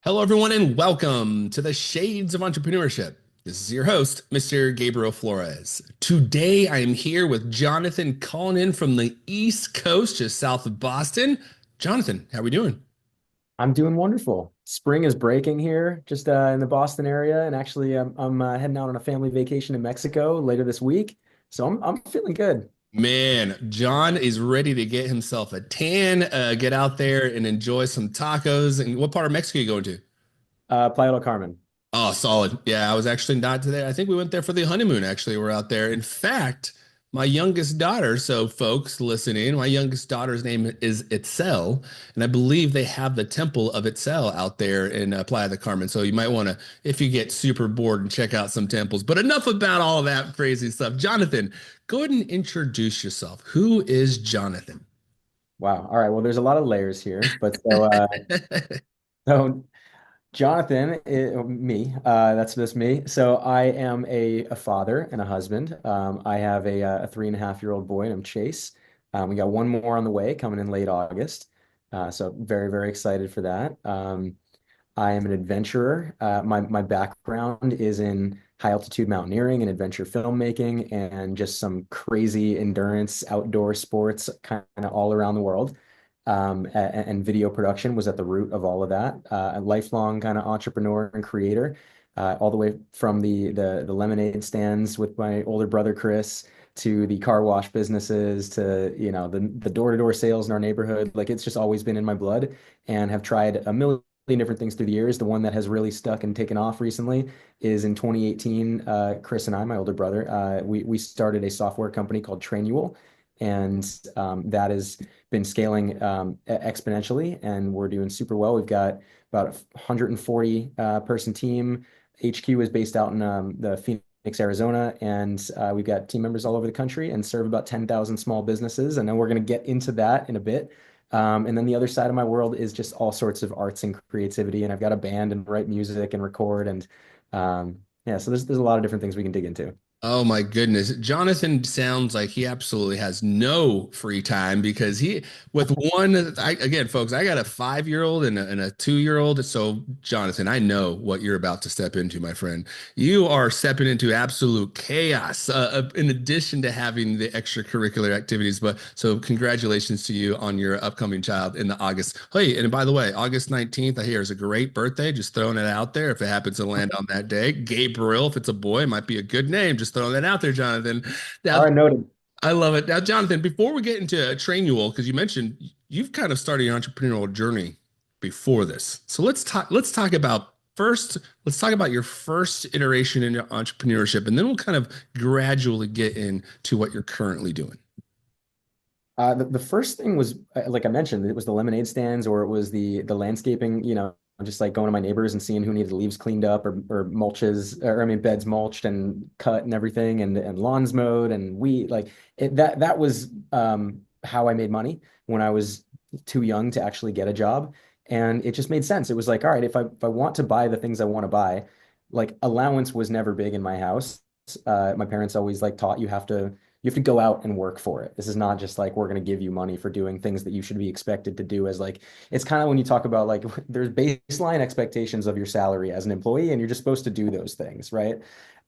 Hello, everyone, and welcome to the Shades of Entrepreneurship. This is your host, Mr. Gabriel Flores. Today, I am here with Jonathan calling in from the East Coast, just south of Boston. Jonathan, how are we doing? I'm doing wonderful. Spring is breaking here, just in the Boston area, and actually, I'm heading out on a family vacation in Mexico later this week, so I'm feeling good. Man, John is ready to get himself a tan, get out there and enjoy some tacos. And what part of Mexico are you going to? Playa del Carmen. Oh, solid. Yeah, I was actually not today. I think we went there for the honeymoon, actually. We're out there. In fact, my youngest daughter, so folks listening, my youngest daughter's name is Itzel, and I believe they have the Temple of Itzel out there in Playa del Carmen. So you might want to, if you get super bored, and check out some temples. But enough about all that crazy stuff. Jonathan, go ahead and introduce yourself. Who is Jonathan? Wow. All right. Well, there's a lot of layers here, but so Jonathan, me, that's me. So I am a father and a husband. I have a 3.5-year-old boy, and I'm Chase. We got one more on the way coming in late August. So very, very excited for that. I am an adventurer. My background is in high altitude mountaineering and adventure filmmaking and just some crazy endurance outdoor sports kind of all around the world. And video production was at the root of all of that. A lifelong kind of entrepreneur and creator, all the way from the lemonade stands with my older brother Chris to the car wash businesses to the door-to-door sales in our neighborhood. Like it's just always been in my blood, and have tried a million different things through the years. The one that has really stuck and taken off recently is in 2018. Chris and I, my older brother, we started a software company called Trainual, and that has been scaling exponentially, and we're doing super well. We've got about a 140 person team. HQ is based out in the Phoenix, Arizona, and we've got team members all over the country and serve about 10,000 small businesses. And then we're going to get into that in a bit. And then the other side of my world is just all sorts of arts and creativity. And I've got a band and write music and record. And yeah, so there's a lot of different things we can dig into. Oh my goodness. Jonathan sounds like he absolutely has no free time because with again, folks, I got a 5-year-old and a 2-year-old. So, Jonathan, I know what you're about to step into, my friend. You are stepping into absolute chaos, in addition to having the extracurricular activities. But so, congratulations to you on your upcoming child in the August. Hey, and by the way, August 19th, I hear is a great birthday. Just throwing it out there. If it happens to land on that day, Gabriel, if it's a boy, it might be a good name. Just throwing that out there, Jonathan. All Now, right, noted. I love it. Now, Jonathan, before we get into Trainual, because you mentioned you've kind of started your entrepreneurial journey before this. So let's talk about first, let's talk about your first iteration in entrepreneurship, and then we'll kind of gradually get into what you're currently doing. The first thing was, like I mentioned, it was the lemonade stands, or it was the landscaping, just like going to my neighbors and seeing who needed leaves cleaned up, or mulches, or I mean beds mulched and cut and everything, and lawns mowed and like that was how I made money when I was too young to actually get a job. And it just made sense. It was like, all right, if I want to buy the things I want to buy, like allowance was never big in my house. My parents always like taught you have to go out and work for it. This is not just like we're going to give you money for doing things that you should be expected to do. As like it's kind of when you talk about like there's baseline expectations of your salary as an employee, and you're just supposed to do those things, right?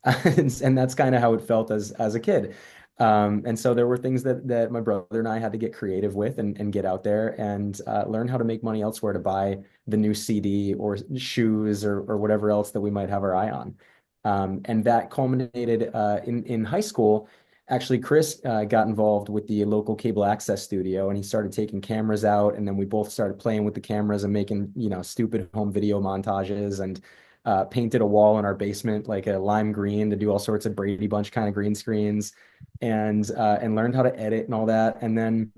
And that's kind of how it felt as a kid. And so there were things that my brother and I had to get creative with, and get out there and learn how to make money elsewhere to buy the new CD or shoes, or whatever else that we might have our eye on. And that culminated in high school. Actually, Chris got involved with the local cable access studio, and he started taking cameras out, and then we both started playing with the cameras and making, stupid home video montages, and painted a wall in our basement like a lime green to do all sorts of Brady Bunch kind of green screens, and learned how to edit and all that. And then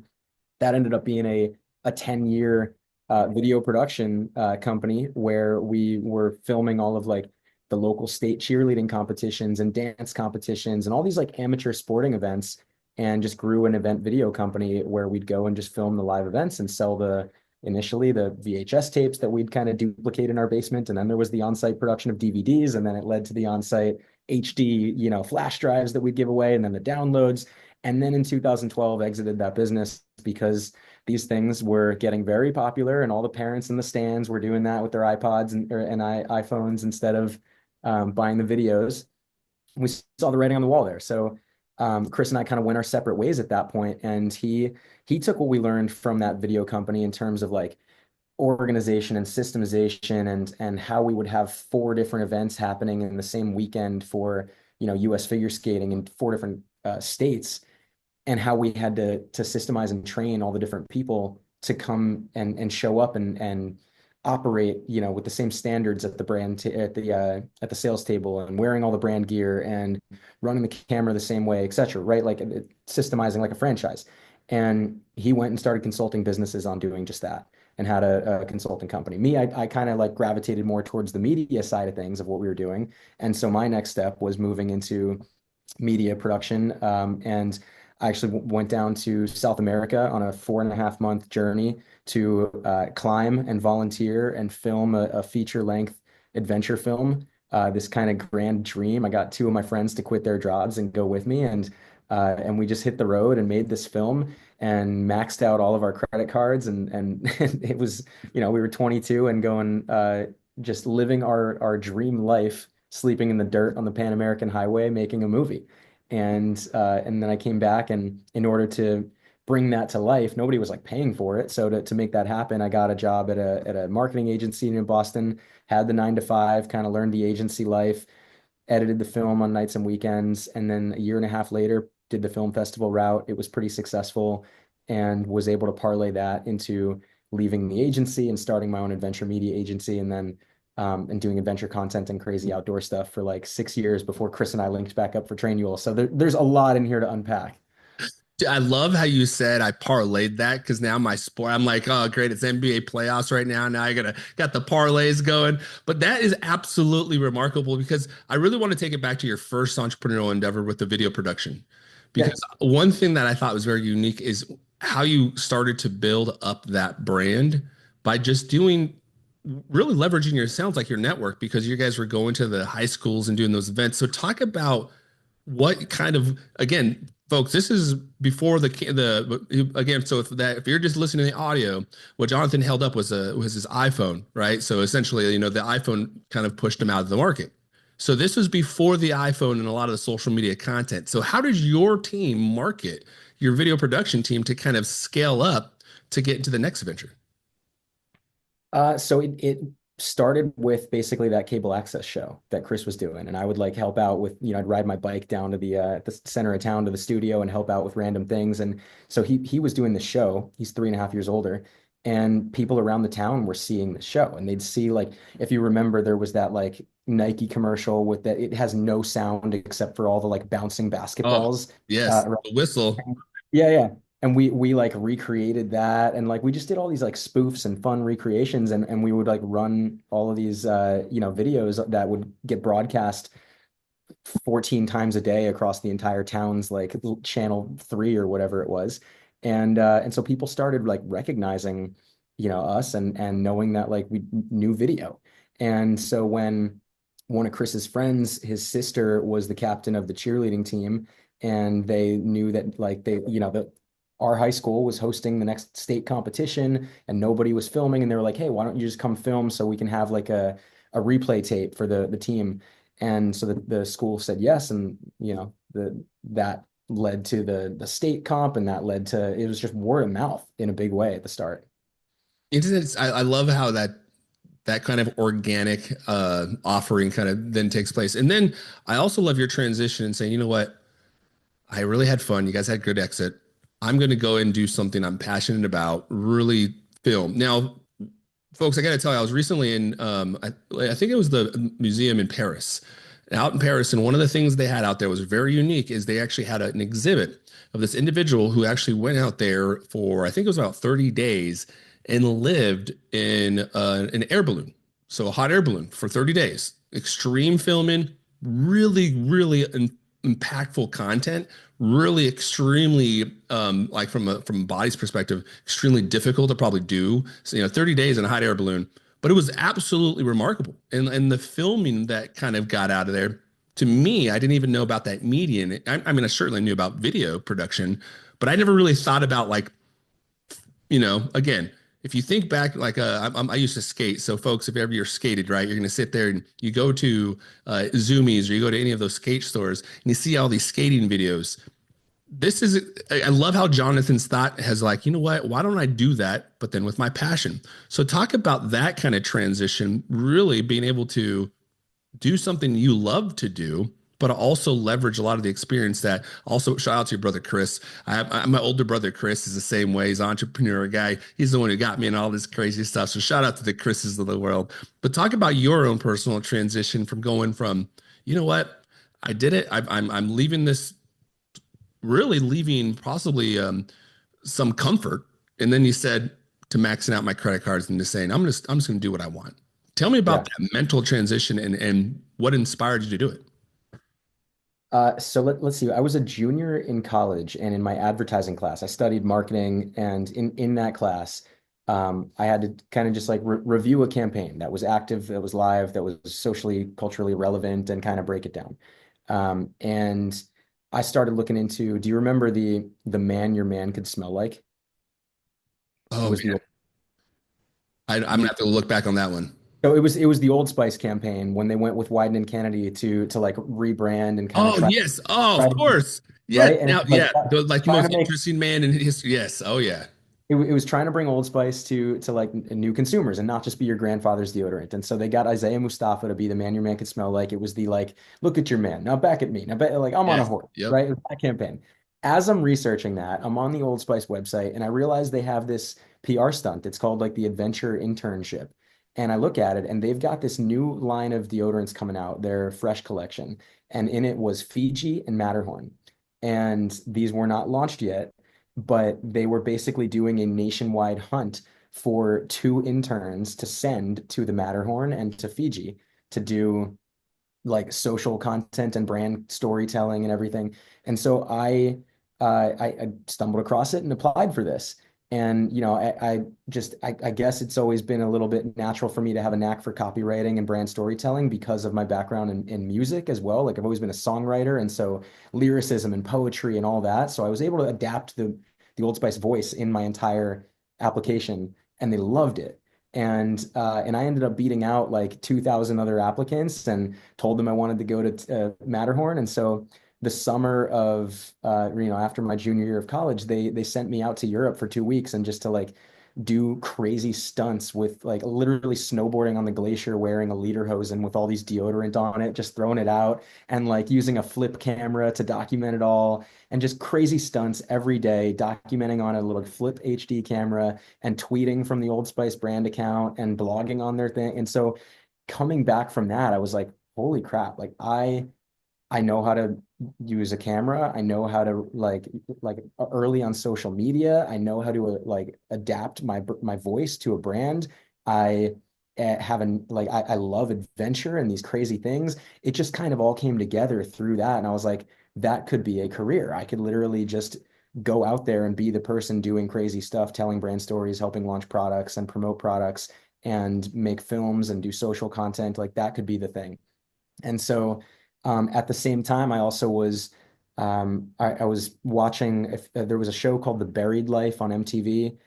that ended up being a 10-year video production company where we were filming all of like the local state cheerleading competitions and dance competitions and all these like amateur sporting events, and just grew an event video company where we'd go and just film the live events and sell initially the VHS tapes that we'd kind of duplicate in our basement. And then there was the on-site production of DVDs, and then it led to the on-site HD, flash drives that we'd give away, and then the downloads. And then in 2012 exited that business because these things were getting very popular, and all the parents in the stands were doing that with their iPods and iPhones instead of buying the videos. We saw the writing on the wall there. So Chris and I kind of went our separate ways at that point, and he took what we learned from that video company in terms of like organization and systemization and how we would have four different events happening in the same weekend for US figure skating in four different states, and how we had to systemize and train all the different people to come and show up and operate, with the same standards at the at the sales table, and wearing all the brand gear and running the camera the same way, et cetera, right? Like systemizing like a franchise. And he went and started consulting businesses on doing just that, and had a consulting company. Me, I kind of like gravitated more towards the media side of things of what we were doing. And so my next step was moving into media production. And I actually went down to South America on a 4.5 month journey to climb and volunteer and film a feature length adventure film. This kind of grand dream. I got two of my friends to quit their jobs and go with me, and we just hit the road and made this film and maxed out all of our credit cards, and it was, we were 22 and going, just living our dream life, sleeping in the dirt on the Pan American Highway, making a movie. And then I came back, and in order to bring that to life, nobody was like paying for it. So to make that happen, I got a job at a marketing agency in Boston, had the 9 to 5, kind of learned the agency life, edited the film on nights and weekends, and then a year and a half later did the film festival route. It was pretty successful, and was able to parlay that into leaving the agency and starting my own adventure media agency, and then and doing adventure content and crazy outdoor stuff for like 6 years before Chris and I linked back up for Trainual. So there's a lot in here to unpack. I love how you said I parlayed that, because now my sport, I'm like, oh, great, it's NBA playoffs right now. Now I got the parlays going. But that is absolutely remarkable, because I really want to take it back to your first entrepreneurial endeavor with the video production. Yeah. Because one thing that I thought was very unique is how you started to build up that brand by just doing, really leveraging your, sounds like your network, because you guys were going to the high schools and doing those events. So talk about what kind of, again, folks, this is before the again, so if you're just listening to the audio, what Jonathan held up was his iPhone, right? So essentially, the iPhone kind of pushed him out of the market. So this was before the iPhone and a lot of the social media content. So how did your team market, your video production team, to kind of scale up to get into the next venture? So it started with basically that cable access show that Chris was doing, and I would like help out with, I'd ride my bike down to the center of town to the studio and help out with random things. And so he was doing the show. He's 3.5 years older, and people around the town were seeing the show, and they'd see, like, if you remember, there was that like Nike commercial with that, it has no sound except for all the like bouncing Oh, basketballs. yes, Around. the whistle. Yeah, yeah. And we like recreated that, and like we just did all these like spoofs and fun recreations, and we would like run all of these videos that would get broadcast 14 times a day across the entire town's like channel 3 or whatever it was. And so people started like recognizing, us, and knowing that like we knew video. And so when one of Chris's friends, his sister was the captain of the cheerleading team, and they knew that like that our high school was hosting the next state competition and nobody was filming, and they were like, hey, why don't you just come film so we can have like a replay tape for the team. And so the school said yes, and that led to the state comp, and that led to, it was just word of mouth in a big way at the start. I love how that kind of organic offering kind of then takes place. And then I also love your transition and saying, you know what, I really had fun. You guys had good exit. I'm going to go and do something I'm passionate about, really film. Now, folks, I got to tell you, I was recently in, I think it was the museum in Paris, out in Paris. And one of the things they had out there was very unique is they actually had an exhibit of this individual who actually went out there for, I think it was about 30 days and lived in an air balloon. So a hot air balloon for 30 days, extreme filming, really, really impactful content, really extremely like from a body's perspective, extremely difficult to probably do. So, 30 days in a hot air balloon, but it was absolutely remarkable. And the filming that kind of got out of there, to me, I didn't even know about that median. I mean, I certainly knew about video production, but I never really thought about like Again, if you think back, like I used to skate. So, folks, if ever you're skated, right, you're going to sit there and you go to Zoomies or you go to any of those skate stores and you see all these skating videos. This is, I love how Jonathan's thought has like, you know what? Why don't I do that? But then with my passion. So, talk about that kind of transition, really being able to do something you love to do, but also leverage a lot of the experience that also shout out to your brother Chris. My older brother Chris is the same way. He's an entrepreneurial guy. He's the one who got me in all this crazy stuff. So shout out to the Chris's of the world. But talk about your own personal transition from going from, you know what, I did it. I'm leaving this, really leaving possibly some comfort, and then you said to maxing out my credit cards and just saying I'm just gonna do what I want. Tell me about Yeah. that mental transition and what inspired you to do it. So let's see. I was a junior in college, and in my advertising class, I studied marketing. And in that class, I had to kind of just like review a campaign that was active, that was live, that was socially, culturally relevant, and kind of break it down. And I started looking into, do you remember the man your man could smell like? It Oh was man, I'm gonna the have to look back on that one. so it was the Old Spice campaign when they went with Wyden and Kennedy to like rebrand and kind of Oh yes, oh try of to course, yes. right. And it Now, was like yeah, like the trying most to make interesting man in history. Yes, oh yeah, it was trying to bring Old Spice to like new consumers and not just be your grandfather's deodorant. And so they got Isaiah Mustafa to be the man your man could smell like. It was the like, look at your man now, back at me now, like I'm on a yes, horse, yep. right? It was that campaign. As I'm researching that, I'm on the Old Spice website and I realize they have this PR stunt. It's called like the Adventure Internship. And I look at it and they've got this new line of deodorants coming out, their fresh collection. And in it was Fiji and Matterhorn. And these were not launched yet, but they were basically doing a nationwide hunt for two interns to send to the Matterhorn and to Fiji to do like social content and brand storytelling and everything. And so I stumbled across it and applied for this. And I guess it's always been a little bit natural for me to have a knack for copywriting and brand storytelling because of my background in music as well. Like I've always been a songwriter, and so lyricism and poetry and all that. So I was able to adapt the Old Spice voice in my entire application, and they loved it. And I ended up beating out like 2,000 other applicants and told them I wanted to go to Matterhorn. And so the summer of after my junior year of college, they sent me out to Europe for 2 weeks and just to like do crazy stunts with like literally snowboarding on the glacier wearing a lederhosen with all these deodorant on it, just throwing it out and like using a flip camera to document it all and just crazy stunts every day, documenting on a little flip HD camera and tweeting from the Old Spice brand account and blogging on their thing. And so coming back from that, I was like, holy crap, like I know how to use a camera. I know how to like early on social media. I know how to like adapt my voice to a brand. I have an like I love adventure and these crazy things. It just kind of all came together through that, and I was like, that could be a career. I could literally just go out there and be the person doing crazy stuff, telling brand stories, helping launch products and promote products and make films and do social content. Like that could be the thing. And so at the same time, I also was I was watching if there was a show called The Buried Life on MTV,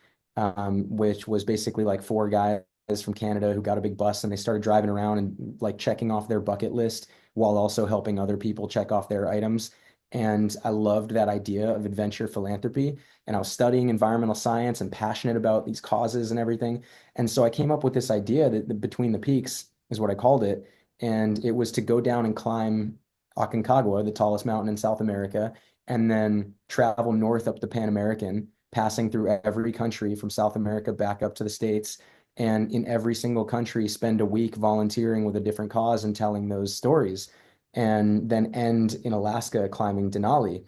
which was basically like four guys from Canada who got a big bus and they started driving around and like checking off their bucket list while also helping other people check off their items. And I loved that idea of adventure philanthropy. And I was studying environmental science and passionate about these causes and everything. And so I came up with this idea that Between the Peaks is what I called it, and it was to go down and climb Aconcagua, the tallest mountain in South America, and then travel north up the Pan American, passing through every country from South America back up to the States. And in every single country, spend a week volunteering with a different cause and telling those stories. And then end in Alaska climbing Denali,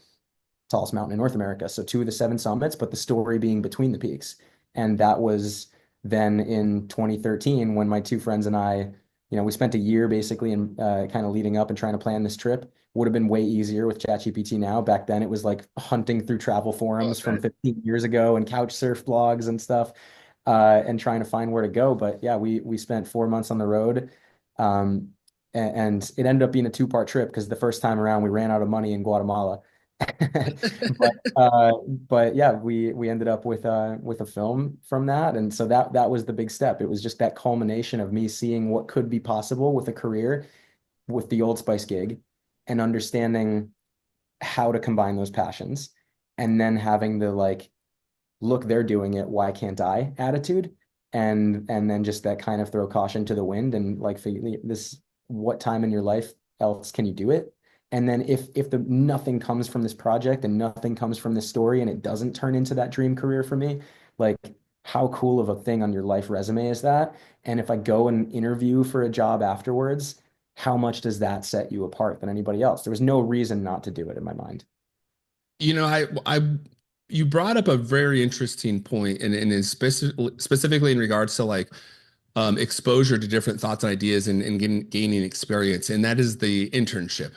tallest mountain in North America. So two of the seven summits, but the story being Between the Peaks. And that was then in 2013 when my two friends and I, we spent a year basically in kind of leading up and trying to plan this trip. Would have been way easier with ChatGPT now. Back then it was like hunting through travel Oh, forums from that, 15 years ago and couch surf blogs and stuff, and trying to find where to go. But yeah, we spent 4 months on the road. Um, and it ended up being a two-part trip because the first time around we ran out of money in Guatemala. But yeah, we ended up with a film from that, and so that was the big step. It was just that culmination of me seeing what could be possible with a career with the Old Spice gig, and understanding how to combine those passions, and then having the like, look, they're doing it, why can't I attitude, and then just that kind of throw caution to the wind and like figure this, what time in your life else can you do it? And then if the nothing comes from this project and nothing comes from this story and it doesn't turn into that dream career for me, like how cool of a thing on your life resume is that? And if I go and interview for a job afterwards, how much does that set you apart than anybody else? There was no reason not to do it in my mind. You know, you brought up a very interesting point, and is specifically in regards to like exposure to different thoughts and ideas and gaining experience, and that is the internship.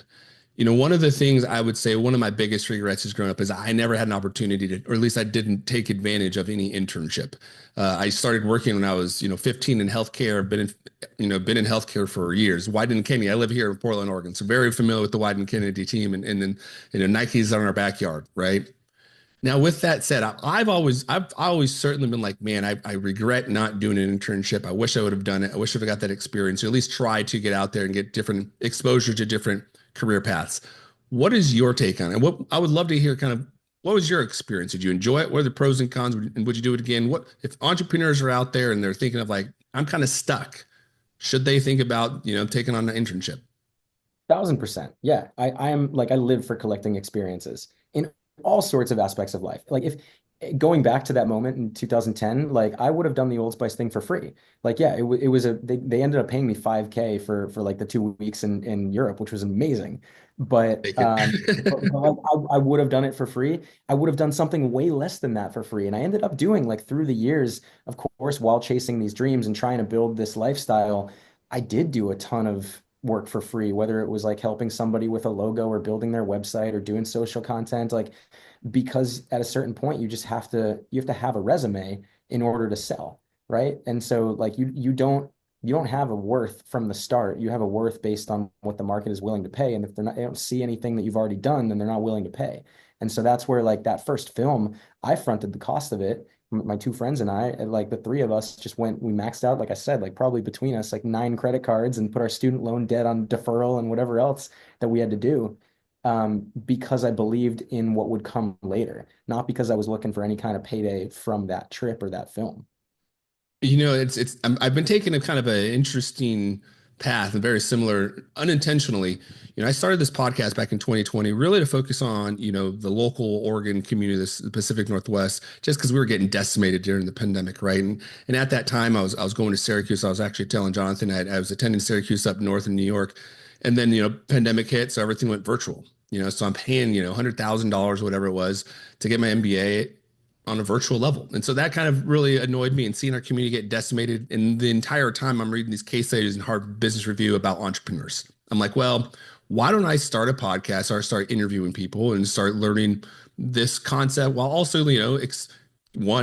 You know, one of the things I would say, one of my biggest regrets as growing up is I never had an opportunity to, or at least I didn't take advantage of any internship. I started working when I was, 15 in healthcare. I've been in healthcare for years. Wieden Kennedy. I live here in Portland, Oregon, so very familiar with the Wieden Kennedy team, and then Nike's on our backyard, right? Now, with that said, I've always certainly been like, man, I regret not doing an internship. I wish I would have done it. I wish I would have got that experience, or at least try to get out there and get different exposure to different career paths. What is your take on it? What I would love to hear, kind of, what was your experience? Did you enjoy it? What are the pros and cons? And would you do it again? What if entrepreneurs are out there and they're thinking of like, I'm kind of stuck. Should they think about, taking on an internship? 1000%. Yeah. I am like, I live for collecting experiences in all sorts of aspects of life. Like if going back to that moment in 2010, like I would have done the Old Spice thing for free. Like, yeah, it was they ended up paying me 5K for like the 2 weeks in Europe, which was amazing. But, Take it. like, I would have done it for free. I would have done something way less than that for free. And I ended up doing like through the years, of course, while chasing these dreams and trying to build this lifestyle, I did do a ton of work for free, whether it was like helping somebody with a logo or building their website or doing social content, like because at a certain point you have to have a resume in order to sell, right? And so like you don't have a worth from the start. You have a worth based on what the market is willing to pay. And if they don't see anything that you've already done, then they're not willing to pay. And so that's where like that first film, I fronted the cost of it. My two friends and I, like the three of us just went, we maxed out, like I said, like probably between us, like 9 credit cards and put our student loan debt on deferral and whatever else that we had to do. Because I believed in what would come later, not because I was looking for any kind of payday from that trip or that film. I've been taking a kind of an interesting path and very similar unintentionally. I started this podcast back in 2020, really to focus on, the local Oregon community, this the Pacific Northwest, just because we were getting decimated during the pandemic, right? And at that time, I was going to Syracuse. I was actually telling Jonathan I was attending Syracuse up north in New York, and then pandemic hit, so everything went virtual. So I'm paying $100,000, whatever it was, to get my MBA on a virtual level. And so that kind of really annoyed me, and seeing our community get decimated. And the entire time I'm reading these case studies in Harvard Business Review about entrepreneurs, I'm like, well, why don't I start a podcast or start interviewing people and start learning this concept while also,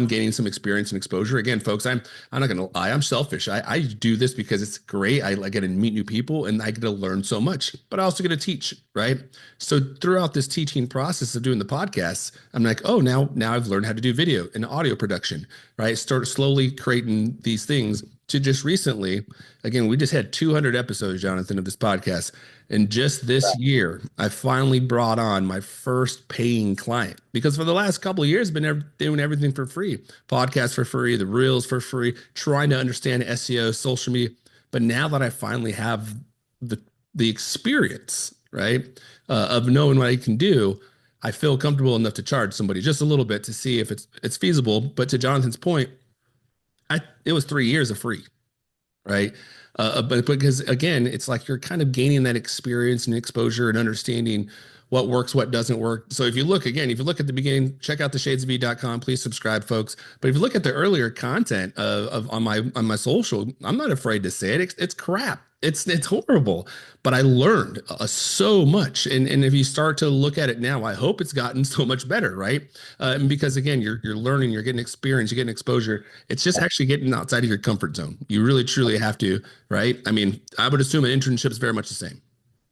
gaining some experience and exposure. Again, folks, I'm not gonna lie, I'm selfish. I do this because it's great. I get to meet new people and I get to learn so much, but I also get to teach, right? So throughout this teaching process of doing the podcast, I'm like, oh, now I've learned how to do video and audio production, right? Start slowly creating these things to just recently, again, we just had 200 episodes, Jonathan, of this podcast. And just this year, I finally brought on my first paying client, because for the last couple of years, I've been doing everything for free, podcasts for free, the reels for free, trying to understand SEO, social media. But now that I finally have the the experience, right, of knowing what I can do, I feel comfortable enough to charge somebody just a little bit to see if it's feasible. But to Jonathan's point, it was 3 years of free, right? But because again, it's like you're kind of gaining that experience and exposure and understanding what works, what doesn't work. So if you look at the beginning, check out the shadesofv.com. Please subscribe, folks. But if you look at the earlier content of on my social, I'm not afraid to say it. It's crap. It's horrible. But I learned so much. And if you start to look at it now, I hope it's gotten so much better, right? And because again, you're learning, you're getting experience, you're getting exposure. It's just actually getting outside of your comfort zone. You really truly have to, right? I mean, I would assume an internship is very much the same.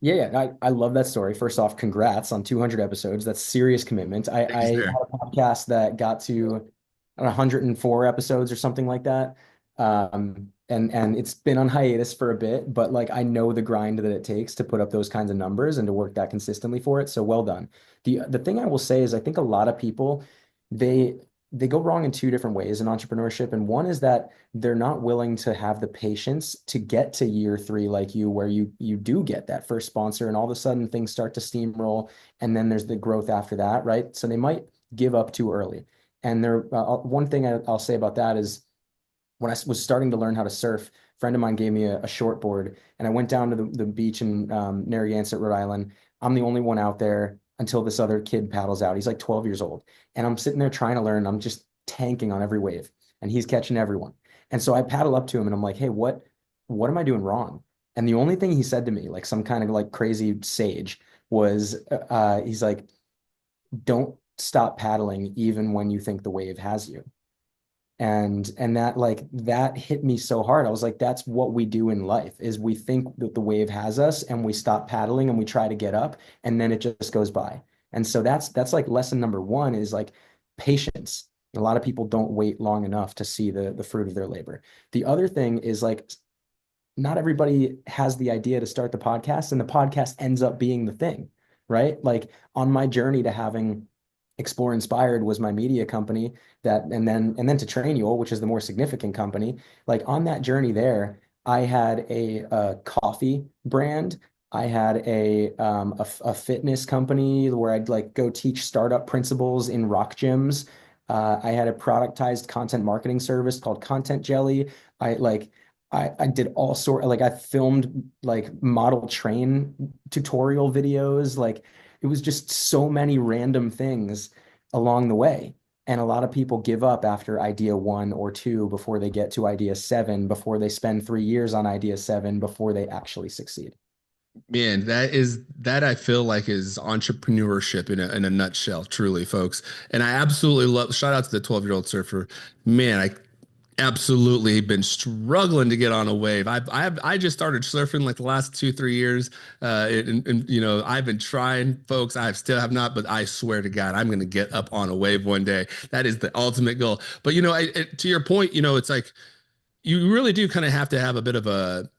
I love that story. First off, congrats on 200 episodes. That's serious commitment. I Thanks had there. a podcast that got to 104 episodes or something like that. And it's been on hiatus for a bit, but like I know the grind that it takes to put up those kinds of numbers and to work that consistently for it. So well done. The thing I will say is I think a lot of people they they go wrong in two different ways in entrepreneurship. And one is that they're not willing to have the patience to get to year three like you, where you do get that first sponsor and all of a sudden things start to steamroll and then there's the growth after that, right? So they might give up too early. And one thing I'll say about that is when I was starting to learn how to surf, a friend of mine gave me a short board and I went down to the beach in Narragansett, Rhode Island. I'm the only one out there until this other kid paddles out. He's like 12 years old. And I'm sitting there trying to learn. I'm just tanking on every wave and he's catching everyone. And so I paddle up to him and I'm like, hey, what am I doing wrong? And the only thing he said to me, like some kind of like crazy sage, was he's like, don't stop paddling even when you think the wave has you. And that like that hit me so hard. I was like, that's what we do in life is we think that the wave has us and we stop paddling and we try to get up and then it just goes by. And so that's like lesson number one is like patience. A lot of people don't wait long enough to see the fruit of their labor. The other thing is like not everybody has the idea to start the podcast and the podcast ends up being the thing, right? Like on my journey to having Explore Inspired was my media company that and then to Trainual, which is the more significant company. Like on that journey there, I had a coffee brand. I had a fitness company where I'd like go teach startup principles in rock gyms. I had a productized content marketing service called Content Jelly. I like I did all sort like I filmed like model train tutorial videos. Like it was just so many random things along the way. And a lot of people give up after idea one or two before they get to idea seven, before they spend 3 years on idea seven, before they actually succeed. Man, that I feel like is entrepreneurship in a nutshell, truly, folks. And I absolutely love shout out to the 12-year-old surfer. Man, I absolutely been struggling to get on a wave. I just started surfing like the last 2, 3 years. And you know, I've been trying, folks. I still have not, but I swear to God, I'm gonna get up on a wave one day. That is the ultimate goal. But you know, to your point, you know, it's like you really do kind of have to have a bit of a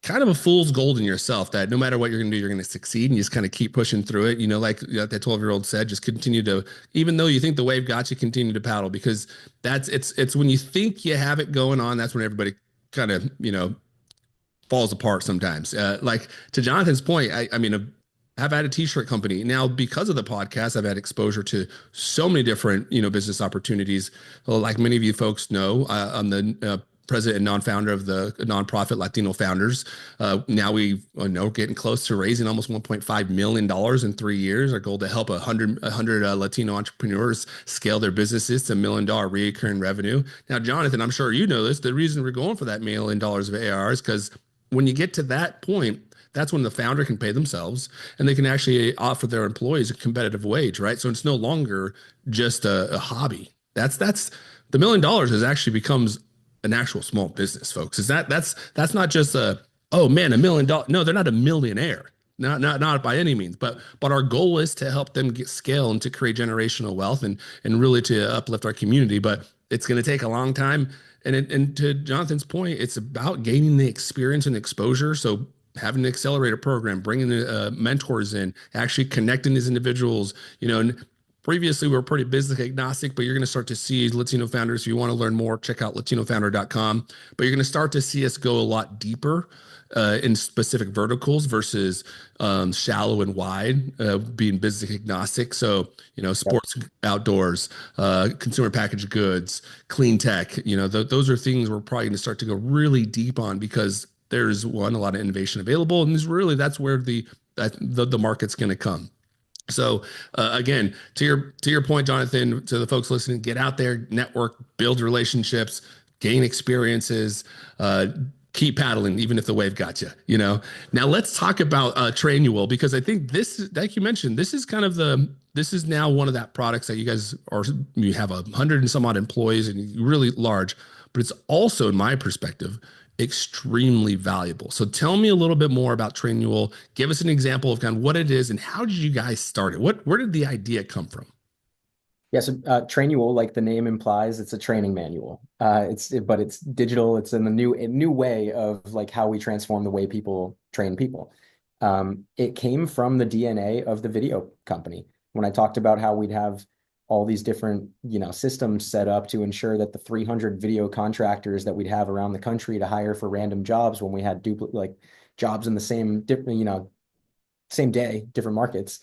kind of a fool's gold in yourself that no matter what you're going to do, you're going to succeed and you just kind of keep pushing through it. You know, like that 12-year-old said, just continue to, even though you think the wave got you, continue to paddle because it's when you think you have it going on, that's when everybody kind of, you know, falls apart sometimes. Like to Jonathan's point, I mean, I've had a t-shirt company now because of the podcast. I've had exposure to so many different, you know, business opportunities. Well, like many of you folks know, I'm the president and non-founder of the nonprofit Latino Founders. Now we know getting close to raising almost $1.5 million in 3 years. Our goal to help 100 Latino entrepreneurs scale their businesses to $1 million recurring revenue. Now, Jonathan, I'm sure you know this. The reason we're going for that $1 million of ARR is because when you get to that point, that's when the founder can pay themselves and they can actually offer their employees a competitive wage, right? So it's no longer just a hobby. That's the $1 million has actually becomes an actual small business, folks. Is that's not just a oh man, $1 million. No, they're not a millionaire. Not by any means, but our goal is to help them get scale and to create generational wealth and really to uplift our community. But it's going to take a long time. And to Jonathan's point, it's about gaining the experience and exposure. So having an accelerator program, bringing the mentors in, actually connecting these individuals, you know, and previously we were pretty business agnostic, but you're going to start to see Latino founders. If you want to learn more, check out latinofounder.com. But you're going to start to see us go a lot deeper in specific verticals versus shallow and wide, being business agnostic. So, you know, Yep. sports, outdoors, consumer packaged goods, clean tech, you know, those are things we're probably going to start to go really deep on because there's one, a lot of innovation available. And that's where the market's going to come. So again, to your point, Jonathan, to the folks listening, get out there, network, build relationships, gain experiences, keep paddling, even if the wave got you. You know. Now let's talk about Trainual because I think this, like you mentioned, this is now one of that products that you have 100 and some odd employees and really large, but it's also, in my perspective, extremely valuable. So tell me a little bit more about Trainual. Give us an example of kind of what it is and how did you guys start it? Where did the idea come from? Yeah, so Trainual, like the name implies, it's a training manual. But it's digital. It's in the a new way of like how we transform the way people train people. It came from the DNA of the video company. When I talked about how we'd have all these different, systems set up to ensure that the 300 video contractors that we'd have around the country to hire for random jobs when we had duplicate like jobs in the same different, same day, different markets.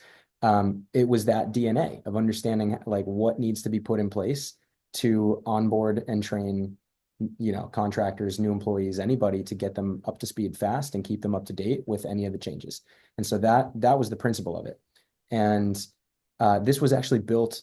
It was that DNA of understanding like what needs to be put in place to onboard and train, contractors, new employees, anybody to get them up to speed fast and keep them up to date with any of the changes. And so that was the principle of it. And this was actually built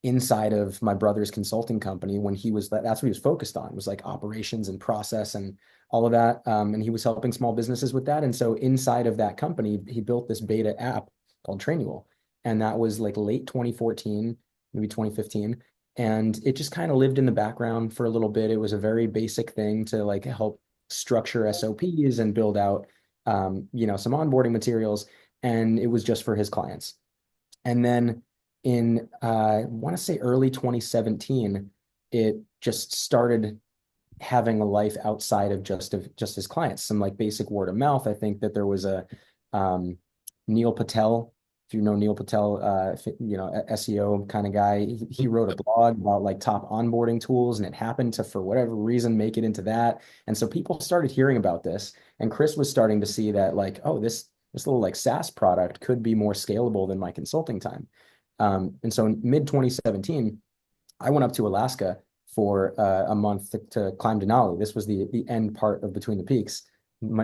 inside of my brother's consulting company when that's what he was focused on, was like operations and process and all of that. And he was helping small businesses with that. And so inside of that company, he built this beta app called Trainual. And that was like late 2014, maybe 2015. And it just kind of lived in the background for a little bit. It was a very basic thing to like help structure SOPs and build out, some onboarding materials. And it was just for his clients. And then in I want to say early 2017, it just started having a life outside of just his clients, some like basic word of mouth. I think that there was a um, Neil Patel, if you know Neil Patel, SEO kind of guy. He wrote a blog about like top onboarding tools, and it happened to, for whatever reason, make it into that. And so people started hearing about this, and Chris was starting to see that like, oh, this little like SaaS product could be more scalable than my consulting time. And so in mid 2017, I went up to Alaska for a month to climb Denali. This was the end part of Between the Peaks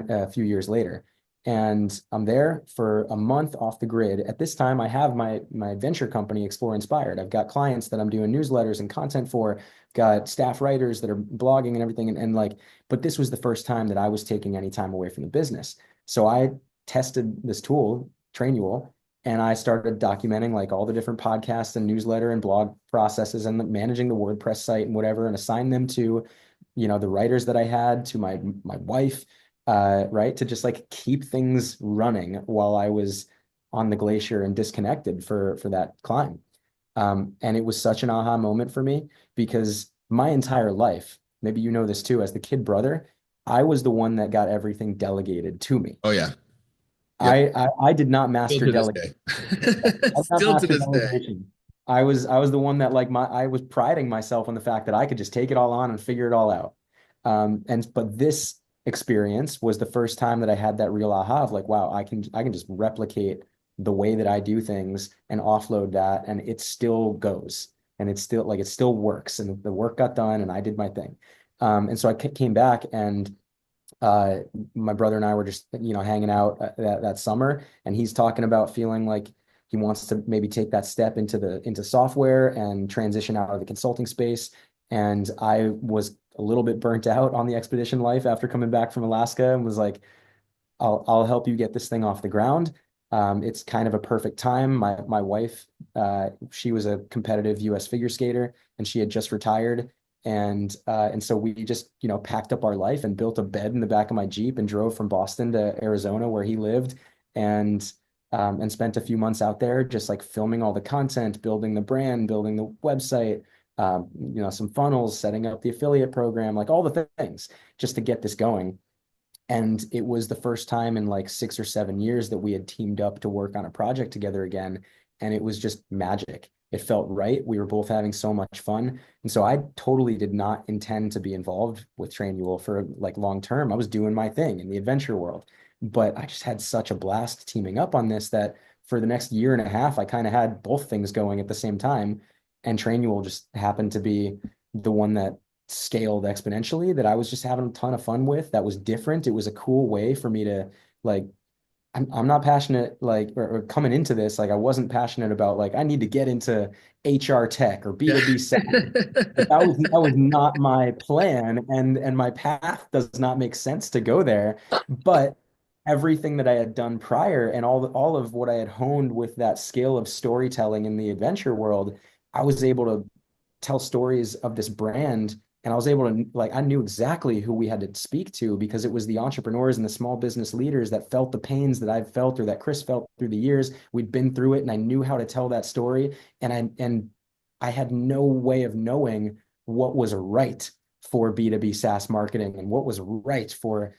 a few years later. And I'm there for a month off the grid. At this time, I have my venture company, Explore Inspired. I've got clients that I'm doing newsletters and content for, got staff writers that are blogging and everything. And like, but this was the first time that I was taking any time away from the business. So I tested this tool, Trainual, and I started documenting like all the different podcasts and newsletter and blog processes and managing the WordPress site and whatever, and assign them to, the writers that I had, to my wife, right, to just like keep things running while I was on the glacier and disconnected for that climb. And it was such an aha moment for me because my entire life, maybe you know this too, as the kid brother, I was the one that got everything delegated to me. Oh yeah. Yep. I did not Still master to this delegation. day. I did not Still to master this day. delegation. I was the one that like I was priding myself on the fact that I could just take it all on and figure it all out. But this experience was the first time that I had that real aha of like, wow, I can just replicate the way that I do things and offload that, and it still goes, and it still works, and the work got done, and I did my thing. And so I came back, and uh, my brother and I were just, hanging out that summer, and he's talking about feeling like he wants to maybe take that step into software and transition out of the consulting space. And I was a little bit burnt out on the expedition life after coming back from Alaska, and was like, I'll help you get this thing off the ground. It's kind of a perfect time. My wife, she was a competitive U.S. figure skater, and she had just retired. And so we just, packed up our life and built a bed in the back of my Jeep and drove from Boston to Arizona where he lived, and spent a few months out there just like filming all the content, building the brand, building the website, some funnels, setting up the affiliate program, like all the things just to get this going. And it was the first time in like 6 or 7 years that we had teamed up to work on a project together again. And it was just magic. It felt right. We were both having so much fun. And so I totally did not intend to be involved with Trainual for like long term. I was doing my thing in the adventure world. But I just had such a blast teaming up on this that for the next year and a half, I kind of had both things going at the same time. And Trainual just happened to be the one that scaled exponentially, that I was just having a ton of fun with. That was different. It was a cool way for me to like, I'm not passionate like, or coming into this, like I wasn't passionate about like, I need to get into HR tech or Yeah. B2B SaaS. Like, that was not my plan. And my path does not make sense to go there. But everything that I had done prior and all of what I had honed with that skill of storytelling in the adventure world, I was able to tell stories of this brand And I was able to, like, I knew exactly who we had to speak to because it was the entrepreneurs and the small business leaders that felt the pains that I've felt or that Chris felt through the years. We'd been through it and I knew how to tell that story. And I had no way of knowing what was right for B2B SaaS marketing and what was right for,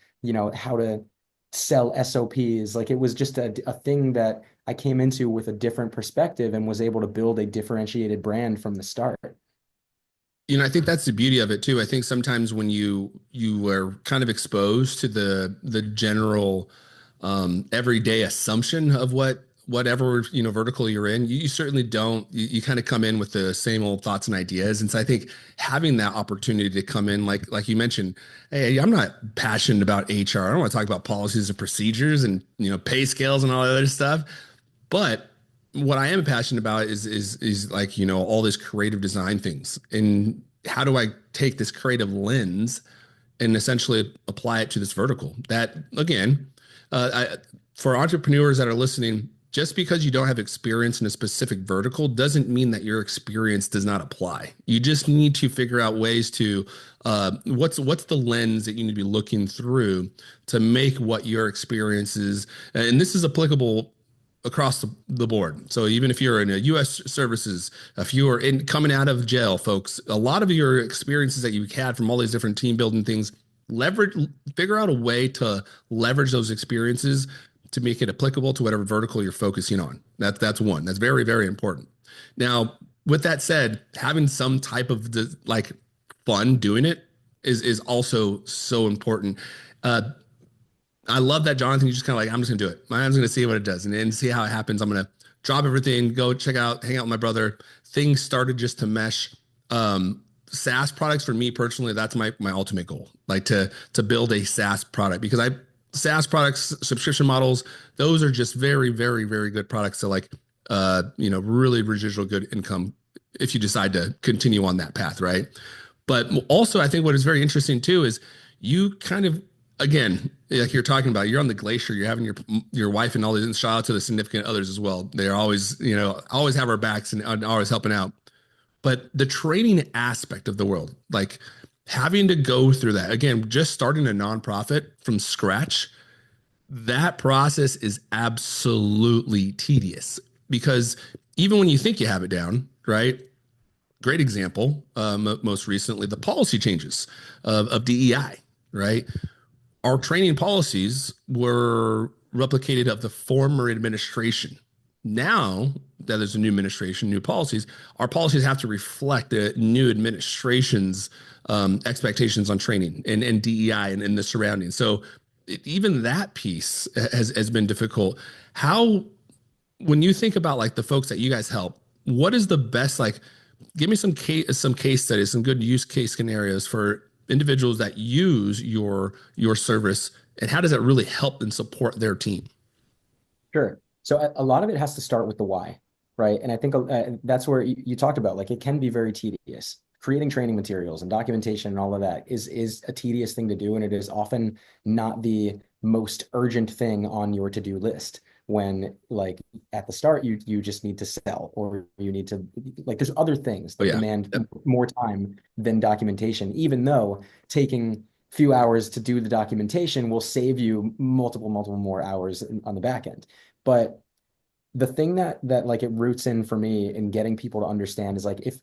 how to sell SOPs. Like, it was just a thing that I came into with a different perspective and was able to build a differentiated brand from the start. I think that's the beauty of it too. I think sometimes when you are kind of exposed to the general everyday assumption of whatever vertical you're in, you certainly don't. You kind of come in with the same old thoughts and ideas, and so I think having that opportunity to come in, like you mentioned, hey, I'm not passionate about HR. I don't want to talk about policies and procedures and pay scales and all that other stuff. But what I am passionate about is like, all this creative design things. And how do I take this creative lens and essentially apply it to this vertical? That again, for entrepreneurs that are listening, just because you don't have experience in a specific vertical doesn't mean that your experience does not apply. You just need to figure out ways to what's the lens that you need to be looking through to make what your experience is, and this is applicable across the board. So even if you're in a U.S. services, if you are coming out of jail, folks, a lot of your experiences that you've had from all these different team building things, figure out a way to leverage those experiences to make it applicable to whatever vertical you're focusing on. That's one. That's very, very important. Now, with that said, having some type of like fun doing it is also so important. Uh, I love that, Jonathan. You just kind of like, I'm just gonna do it. I'm just gonna see what it does and see how it happens. I'm gonna drop everything, go check out, hang out with my brother. Things started just to mesh. SaaS products for me personally, that's my ultimate goal. Like to build a SaaS product, because SaaS products, subscription models, those are just very, very, very good products to like really residual good income if you decide to continue on that path, right? But also, I think what is very interesting too is you kind of, again, like you're talking about, you're on the glacier, you're having your wife and all these, and shout out to the significant others as well. They're always, always have our backs and always helping out. But the training aspect of the world, like having to go through that, again, just starting a nonprofit from scratch, that process is absolutely tedious because even when you think you have it down, right? Great example, most recently, the policy changes of DEI, right? Our training policies were replicated of the former administration. Now that there's a new administration, new policies, our policies have to reflect the new administration's expectations on training and DEI and the surroundings. So even that piece has been difficult. How, when you think about like the folks that you guys help, what is the best, like, give me some case studies, some good use case scenarios for individuals that use your service, and how does that really help and support their team? Sure. So a lot of it has to start with the why, right? And I think that's where you talked about, like, it can be very tedious. Creating training materials and documentation and all of that is a tedious thing to do, and it is often not the most urgent thing on your to-do list. When, like, at the start, you just need to sell, or you need to, like, there's other things Oh that yeah. demand Yep. more time than documentation, even though taking few hours to do the documentation will save you multiple more hours on the back end. But the thing that like it roots in for me in getting people to understand is, like, if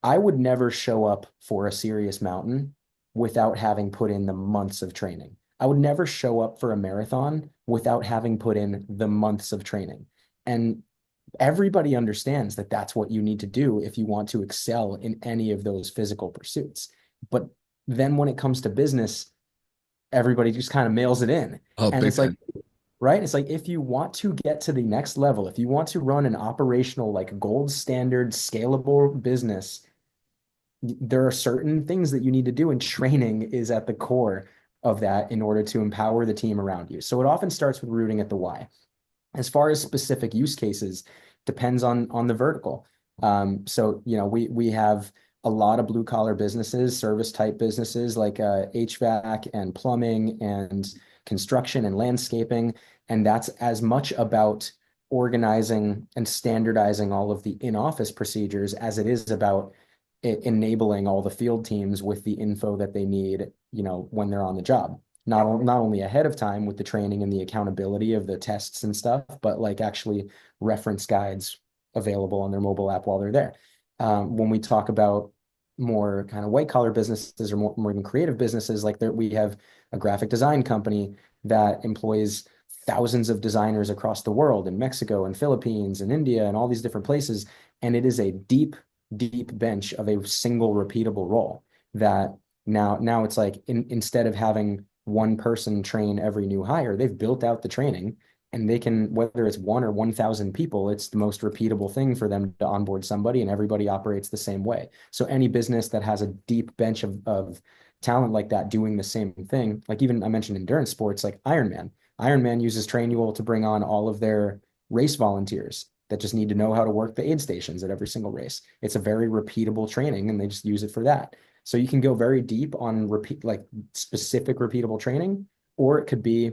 I would never show up for a serious mountain without having put in the months of training. I would never show up for a marathon without having put in the months of training. And everybody understands that that's what you need to do if you want to excel in any of those physical pursuits. But then when it comes to business, everybody just kind of mails it in. Oh, And big it's like, time. right? It's like, if you want to get to the next level, if you want to run an operational, like, gold standard, scalable business, there are certain things that you need to do, and training is at the core of that in order to empower the team around you. So it often starts with rooting at the why. As far as specific use cases, depends on the vertical. So we have a lot of blue collar businesses, service type businesses, like HVAC and plumbing and construction and landscaping, and that's as much about organizing and standardizing all of the in-office procedures as it is about enabling all the field teams with the info that they need, when they're on the job. Not only ahead of time with the training and the accountability of the tests and stuff, but like actually reference guides available on their mobile app while they're there. When we talk about more kind of white collar businesses or more even creative businesses, like there, we have a graphic design company that employs thousands of designers across the world in Mexico and Philippines and India and all these different places. And it is a deep bench of a single repeatable role that now it's like instead of having one person train every new hire, they've built out the training and they can, whether it's 1 or 1,000 people, it's the most repeatable thing for them to onboard somebody, and everybody operates the same way. So any business that has a deep bench of talent like that doing the same thing, like even I mentioned endurance sports like Ironman. Ironman uses Trainual to bring on all of their race volunteers that just need to know how to work the aid stations at every single race. It's a very repeatable training and they just use it for that. So you can go very deep on like specific repeatable training, or it could be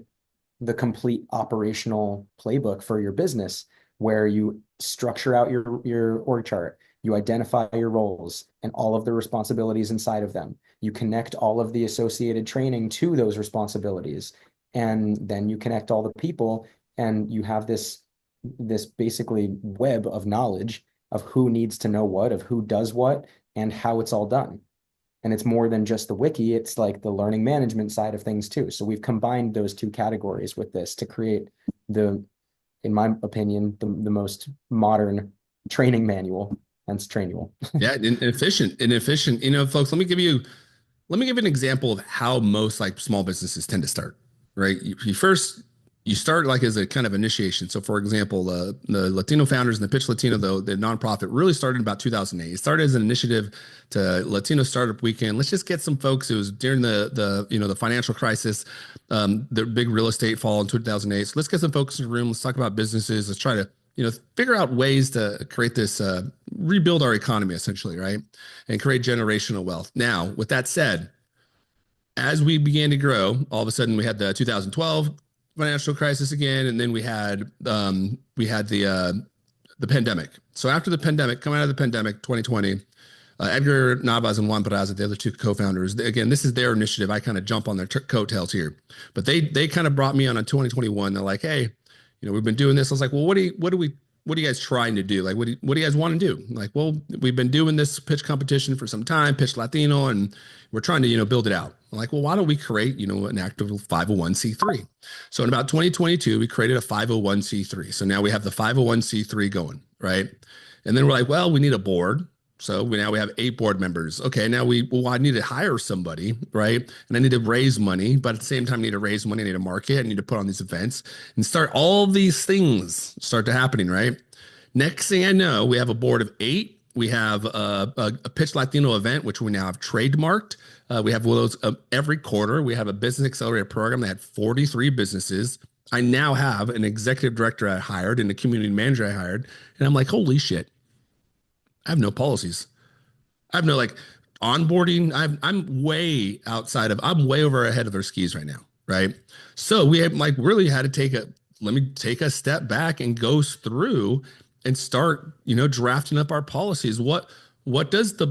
the complete operational playbook for your business where you structure out your org chart, you identify your roles and all of the responsibilities inside of them. You connect all of the associated training to those responsibilities, and then you connect all the people, and you have this basically web of knowledge of who needs to know what, of who does what, and how it's all done. And it's more than just the wiki, it's like the learning management side of things too. So we've combined those two categories with this to create in my opinion, the most modern training manual, hence Trainual. Yeah, and efficient. Folks, let me give you an example of how most like small businesses tend to start, right? You start like as a kind of initiation. So for example, the Latino founders and the Pitch Latino, though, the nonprofit really started in about 2008. It started as an initiative to Latino Startup Weekend. Let's just get some folks. It was during the financial crisis, the big real estate fall in 2008. So let's get some folks in the room. Let's talk about businesses. Let's try to figure out ways to create this, rebuild our economy essentially, right? And create generational wealth. Now, with that said, as we began to grow, all of a sudden we had the 2012 financial crisis again, and then we had the pandemic. So after the pandemic, coming out of the pandemic, 2020, Edgar Navas and Juan Peraza, the other two co-founders, again, this is their initiative. I kind of jump on their coattails here, but they kind of brought me on in 2021. They're like, hey, we've been doing this. I was like, well, what are you guys trying to do? Like, what do you guys want to do? Like, well, we've been doing this pitch competition for some time, Pitch Latino, and we're trying to, build it out. I'm like, well, why don't we create, an active 501c3? So in about 2022, we created a 501c3. So now we have the 501c3 going, right? And then we're like, well, we need a board. So now we have 8 board members. Okay, now I need to hire somebody, right? And I need to raise money, but at the same time, I need to raise money. I need to market. I need to put on these events and start all these things start to happening, right? Next thing I know, we have a board of 8. We have a Pitch Latino event, which we now have trademarked. We have one of those every quarter. We have a business accelerator program that had 43 businesses. I now have an executive director I hired and a community manager I hired. And I'm like, holy shit. I have no policies. I have no like onboarding. I'm way outside of, I'm way over ahead of their skis right now. Right. So we have like really had to let me take a step back and go through and start, drafting up our policies. What does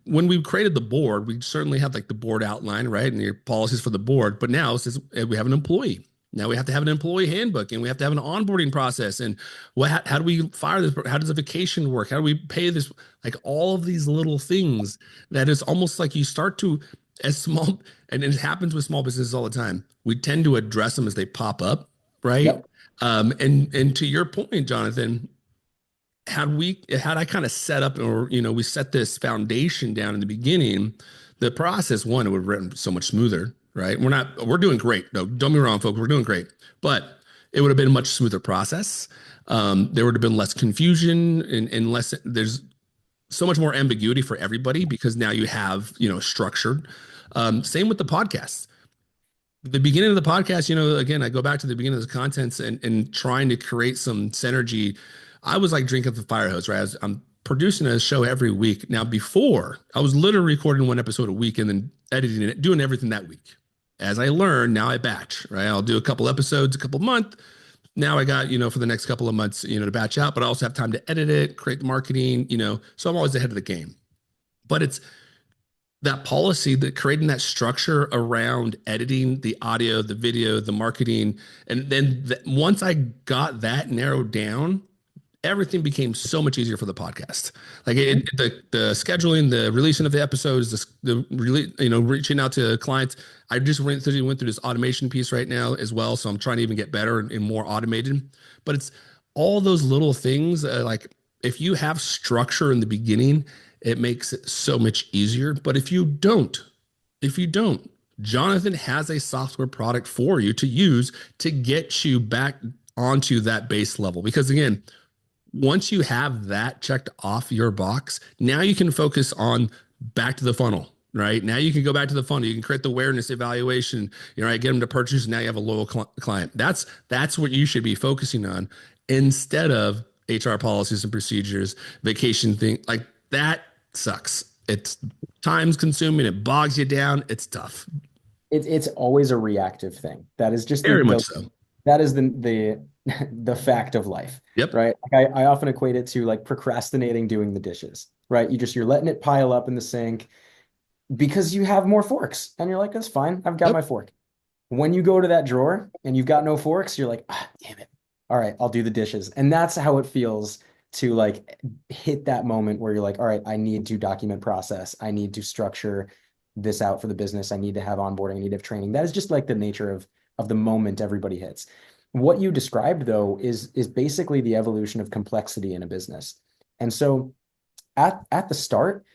when we created the board, we certainly have like the board outline, right? And your policies for the board, but now since we have an employee, now we have to have an employee handbook and we have to have an onboarding process. And how do we fire this? How does the vacation work? How do we pay this? Like all of these little things that is almost like you start to, as small, and it happens with small businesses all the time. We tend to address them as they pop up, right? Yep. And to your point, Jonathan, had I kind of set up, or we set this foundation down in the beginning, the process, one, it would have written so much smoother, right? We're doing great. No, don't be wrong, folks. We're doing great, but it would have been a much smoother process. There would have been less confusion and less. There's so much more ambiguity for everybody because now you have structured. Same with the podcast. The beginning of the podcast, again, I go back to the beginning of the contents and trying to create some synergy. I was like drinking the fire hose, right? I'm producing a show every week. Now, before, I was literally recording one episode a week and then editing it, doing everything that week. As I learn, now I batch, right? I'll do a couple episodes, a couple months. Now I got, for the next couple of months, to batch out, but I also have time to edit it, create the marketing, so I'm always ahead of the game. But it's that policy, that creating that structure around editing the audio, the video, the marketing. And then once I got that narrowed down, everything became so much easier for the podcast. Like the scheduling, the releasing of the episodes, reaching out to clients. I just went through this automation piece right now as well. So I'm trying to even get better and more automated. But it's all those little things. Like if you have structure in the beginning, it makes it so much easier. But if you don't, Jonathan has a software product for you to use to get you back onto that base level. Because again, once you have that checked off your box, now you can focus on back to the funnel, right? Now you can go back to the funnel. You can create the awareness evaluation, right? Get them to purchase. And now you have a loyal client. That's what you should be focusing on instead of HR policies and procedures, vacation thing like that sucks. It's time's consuming. It bogs you down. It's tough. It's always a reactive thing. That is just Very much so. that is the fact of life, Yep. right? Like I often equate it to like procrastinating doing the dishes, right? You're letting it pile up in the sink because you have more forks, and you're like, that's fine. I've got Yep. my fork. When you go to that drawer and you've got no forks, you're like, ah, damn it. All right, I'll do the dishes. And that's how it feels to like hit that moment where you're like, all right, I need to document process. I need to structure this out for the business. I need to have onboarding. I need to have training. That is just like the nature of the moment everybody hits. What you described though is basically the evolution of complexity in a business. And so at the start,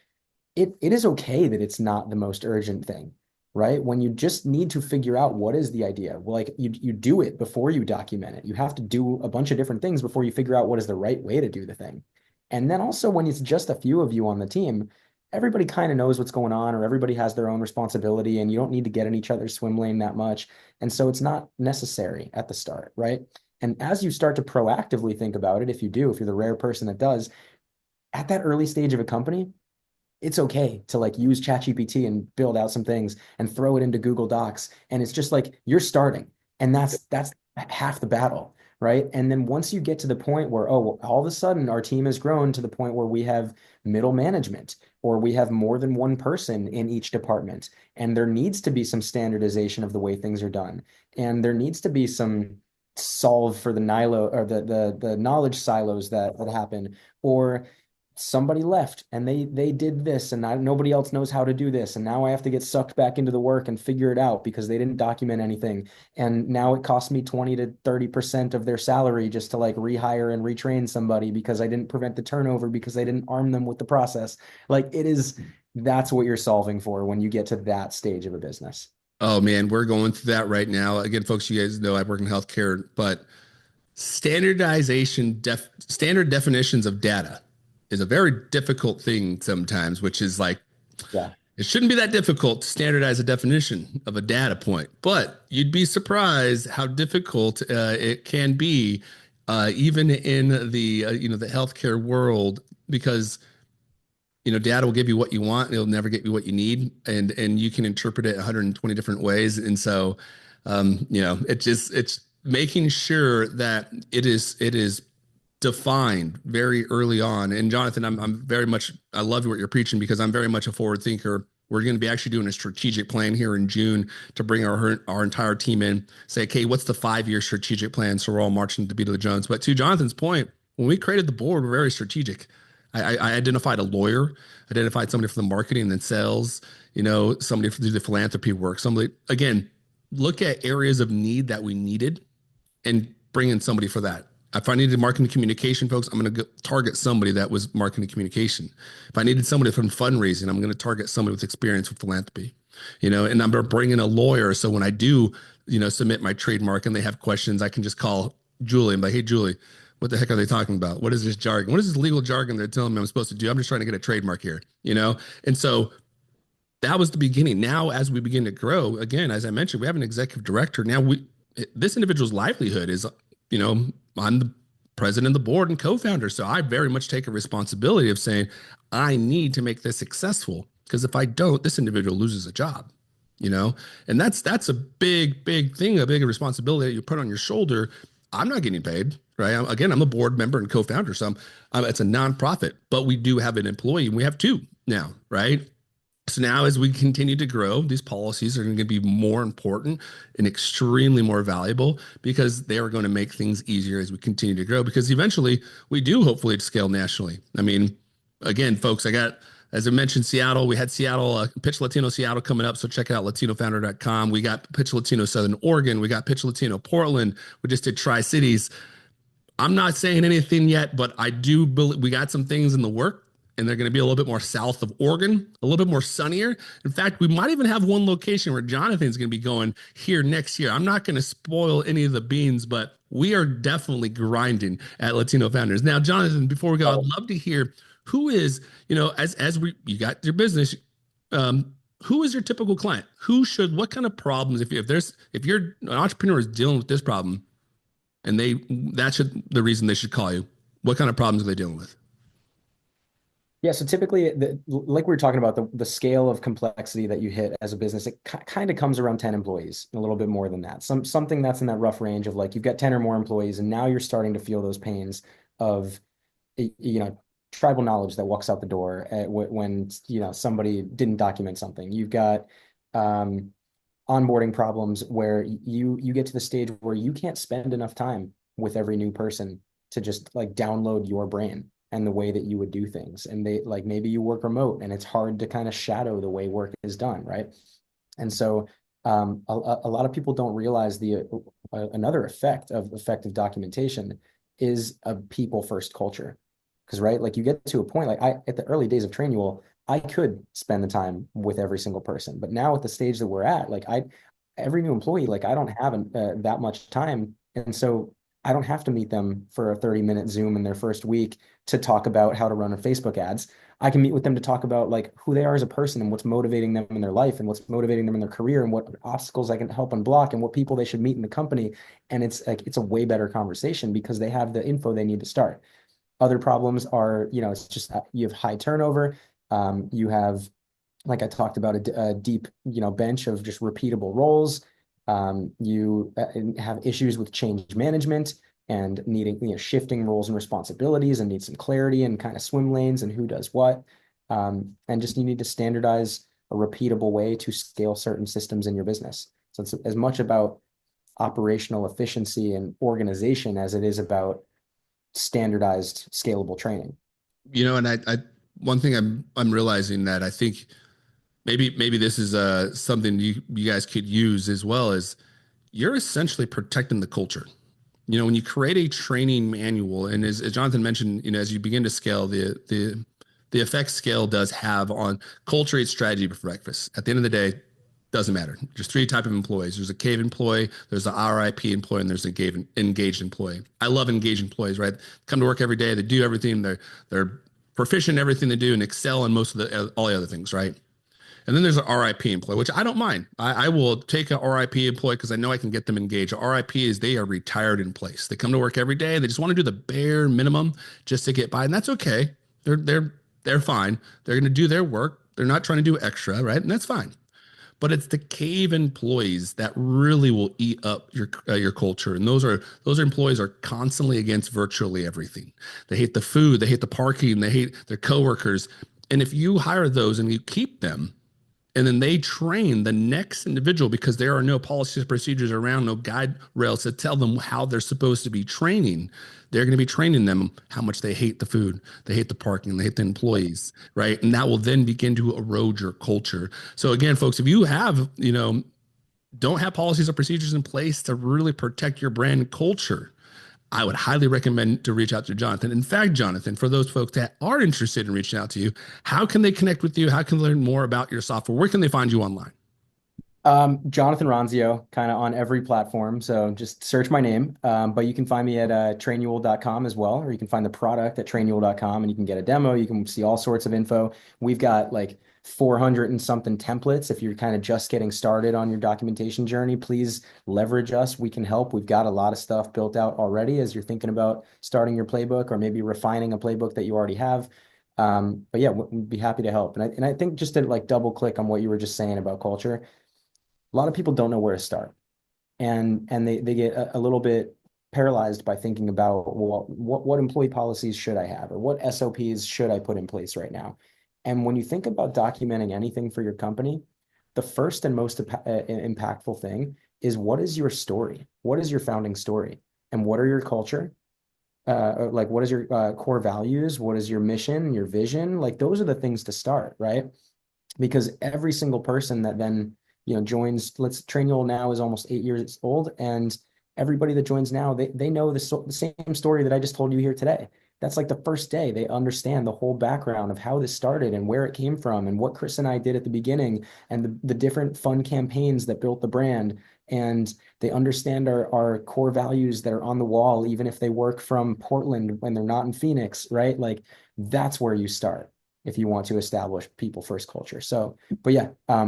it is okay that it's not the most urgent thing, right? When you just need to figure out what is the idea. Well, like you do it before you document it. You have to do a bunch of different things before you figure out what is the right way to do the thing. And then also when it's just a few of you on the team, everybody kind of knows what's going on, or everybody has their own responsibility, and you don't need to get in each other's swim lane that much. And so it's not necessary at the start, right? And as you start to proactively think about it, if you're the rare person that does, at that early stage of a company, it's okay to like use ChatGPT and build out some things and throw it into Google Docs. And it's just like you're starting. And that's half the battle, right? And then once you get to the point where, oh, well, all of a sudden our team has grown to the point where we have middle management, or we have more than one person in each department, and there needs to be some standardization of the way things are done. And there needs to be some solve for the Nilo or the knowledge silos that happen, or somebody left and they did this and nobody else knows how to do this, and now I have to get sucked back into the work and figure it out because they didn't document anything, and now it costs me 20 to 30% of their salary just to like rehire and retrain somebody because I didn't prevent the turnover, because I didn't arm them with the process. Like that's what you're solving for when you get to that stage of a business. Oh man, we're going through that right now. Again, folks, you guys know I work in healthcare, but standard definitions of data is a very difficult thing sometimes, which is like Yeah. it shouldn't be that difficult to standardize a definition of a data point, but you'd be surprised how difficult it can be, even in the healthcare world, because data will give you what you want, it'll never get you what you need, and you can interpret it 120 different ways. And so, it's making sure that it is defined very early on. And Jonathan, I'm very much, I love what you're preaching, because I'm very much a forward thinker. We're going to be actually doing a strategic plan here in June to bring our entire team in, say, okay, what's the 5-year strategic plan? So we're all marching to beat the Jones. But to Jonathan's point, when we created the board, we're very strategic. I identified a lawyer, identified somebody for the marketing and sales, somebody to do the philanthropy work. Somebody, again, look at areas of need that we needed and bring in somebody for that. If I needed marketing communication, folks, I'm going to target somebody that was marketing communication. If I needed somebody from fundraising, I'm going to target somebody with experience with philanthropy, and I'm going to bring in a lawyer. So when I do, submit my trademark and they have questions, I can just call Julie and be like, hey, Julie, what the heck are they talking about? What is this jargon? What is this legal jargon they're telling me I'm supposed to do? I'm just trying to get a trademark here, And so that was the beginning. Now, as we begin to grow, again, as I mentioned, we have an executive director. Now this individual's livelihood is, I'm the president of the board and co-founder. So I very much take a responsibility of saying, I need to make this successful, because if I don't, this individual loses a job, and that's a big, big thing, a big responsibility that you put on your shoulder. I'm not getting paid, right? I'm a board member and co-founder. So it's a nonprofit, but we do have an employee, and we have two. now, right? So now, as we continue to grow, these policies are going to be more important and extremely more valuable because they are going to make things easier as we continue to grow. Because eventually, we do hopefully scale nationally. I mean, again, folks, as I mentioned, Seattle. We had Seattle, Pitch Latino Seattle coming up. So check out latinofounder.com. We got Pitch Latino Southern Oregon. We got Pitch Latino Portland. We just did Tri Cities. I'm not saying anything yet, but I do believe we got some things in the work, and they're going to be a little bit more south of Oregon, a little bit more sunnier. In fact, we might even have one location where Jonathan's going to be going here next year. I'm not going to spoil any of the beans, but we are definitely grinding at Latino Founders. Now, Jonathan, before we go, I'd love to hear who is, as we you got your business, who is your typical client? What kind of problems, if you're an entrepreneur is dealing with this problem, and the reason they should call you. What kind of problems are they dealing with? Yeah, so typically, like we were talking about, the scale of complexity that you hit as a business, it kind of comes around 10 employees, a little bit more than that. Something that's in that rough range of like you've got 10 or more employees, and now you're starting to feel those pains of, tribal knowledge that walks out the door when somebody didn't document something. You've got onboarding problems where you get to the stage where you can't spend enough time with every new person to just like download your brain and the way that you would do things. And they like maybe you work remote and it's hard to kind of shadow the way work is done, right? And so a lot of people don't realize another effect of effective documentation is a people first culture. Because right, like you get to a point like at the early days of Trainual, I could spend the time with every single person, but now at the stage that we're at, like every new employee, like I don't have that much time, and so I don't have to meet them for a 30-minute Zoom in their first week to talk about how to run a Facebook ads. I can meet with them to talk about like who they are as a person and what's motivating them in their life and what's motivating them in their career and what obstacles I can help unblock and what people they should meet in the company. And it's like it's a way better conversation because they have the info they need to start. Other problems are, it's just you have high turnover. You have, like I talked about, a deep, bench of just repeatable roles. You have issues with change management and needing, shifting roles and responsibilities and need some clarity and kind of swim lanes and who does what. And just you need to standardize a repeatable way to scale certain systems in your business. So it's as much about operational efficiency and organization as it is about standardized, scalable training. And I one thing I'm realizing that I think maybe this is something you guys could use as well as you're essentially protecting the culture. When you create a training manual, and as Jonathan mentioned, as you begin to scale, the effect scale does have on culture eats strategy for breakfast. At the end of the day, doesn't matter. There's three types of employees. There's a cave employee, there's the RIP employee, and there's a engaged employee. I love engaged employees, right? Come to work every day, they do everything, they're proficient in everything they do and excel in most of all the other things, right? And then there's an RIP employee, which I don't mind. I will take an RIP employee because I know I can get them engaged. RIP is they are retired in place. They come to work every day. They just want to do the bare minimum just to get by, and that's okay. They're fine. They're going to do their work. They're not trying to do extra, right? And that's fine. But it's the cave employees that really will eat up your culture, and those employees are constantly against virtually everything. They hate the food, they hate the parking, they hate their coworkers. And if you hire those and you keep them, and then they train the next individual because there are no policies, procedures around, no guide rails to tell them how they're supposed to be training. They're going to be training them how much they hate the food, they hate the parking, they hate the employees, right? And that will then begin to erode your culture. So again, folks, if you have, don't have policies or procedures in place to really protect your brand culture, I would highly recommend to reach out to Jonathan. In fact, Jonathan, for those folks that are interested in reaching out to you, how can they connect with you? How can they learn more about your software? Where can they find you online? Jonathan Ronzio, kind of on every platform. So just search my name. But you can find me at trainual.com as well, or you can find the product at trainual.com and you can get a demo. You can see all sorts of info. We've got like 400 and something templates. If you're kind of just getting started on your documentation journey, please leverage us. We can help. We've got a lot of stuff built out already as you're thinking about starting your playbook or maybe refining a playbook that you already have. But yeah, we'd be happy to help. And I think just to like double click on what you were just saying about culture, a lot of people don't know where to start, and they get a little bit paralyzed by thinking about, well, what employee policies should I have or what SOPs should I put in place right now? And when you think about documenting anything for your company, the first and most impactful thing is, what is your story? What is your founding story? And what are your culture? Like, what is your core values? What is your mission, your vision? Like, those are the things to start, right? Because every single person that then, joins, let's Trainual now is almost 8 years old, and everybody that joins now, they know the same story that I just told you here today. That's like the first day they understand the whole background of how this started and where it came from and what Chris and I did at the beginning and the different fun campaigns that built the brand. And they understand our core values that are on the wall, even if they work from Portland when they're not in Phoenix, right? Like, that's where you start if you want to establish people first culture. So, but yeah,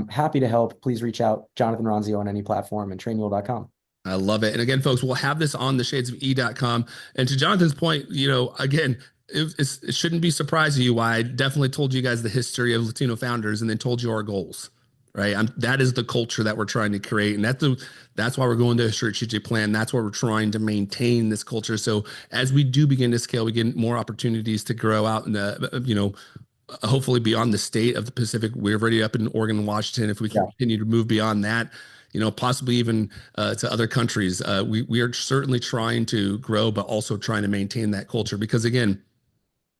happy to help. Please reach out, Jonathan Ronzio, on any platform, and trainual.com. I love it. And again, folks, we'll have this on the shadesofE.com. And to Jonathan's point, again, it shouldn't be surprising you why I definitely told you guys the history of Latino founders and then told you our goals, right? That is the culture that we're trying to create. And that's why we're going to a strategic plan. That's why we're trying to maintain this culture. So as we do begin to scale, we get more opportunities to grow out in the, hopefully beyond the state of the Pacific. We're already up in Oregon and Washington. If we Yeah. continue to move beyond that, possibly even to other countries, we are certainly trying to grow, but also trying to maintain that culture. Because again,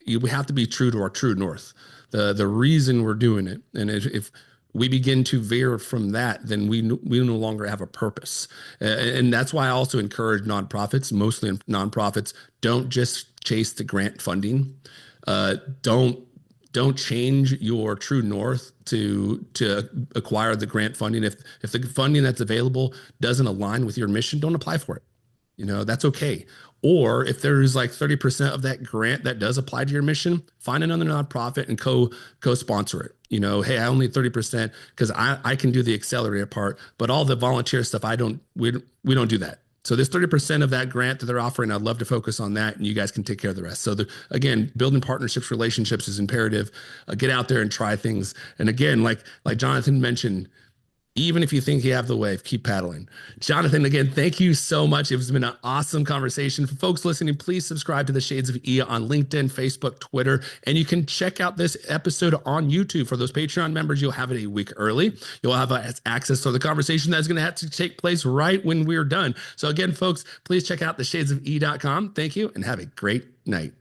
we have to be true to our true north, the reason we're doing it. And if we begin to veer from that, then we no longer have a purpose. And that's why I also encourage nonprofits, mostly nonprofits, don't just chase the grant funding. Don't change your true north to acquire the grant funding. If the funding that's available doesn't align with your mission, don't apply for it. That's okay. Or if there's like 30% of that grant that does apply to your mission, find another nonprofit and co-sponsor it. Hey, I only 30% because I can do the accelerator part, but all the volunteer stuff, we don't do that. So there's 30% of that grant that they're offering. I'd love to focus on that, and you guys can take care of the rest. So again, building partnerships, relationships is imperative. Get out there and try things. And again, like Jonathan mentioned, even if you think you have the wave, keep paddling. Jonathan, again, thank you so much. It's been an awesome conversation. For folks listening, please subscribe to the Shades of E on LinkedIn, Facebook, Twitter, and you can check out this episode on YouTube. For those Patreon members, you'll have it a week early. You'll have access to the conversation that's going to have to take place right when we're done. So again, folks, please check out the shadesofE.com. Thank you and have a great night.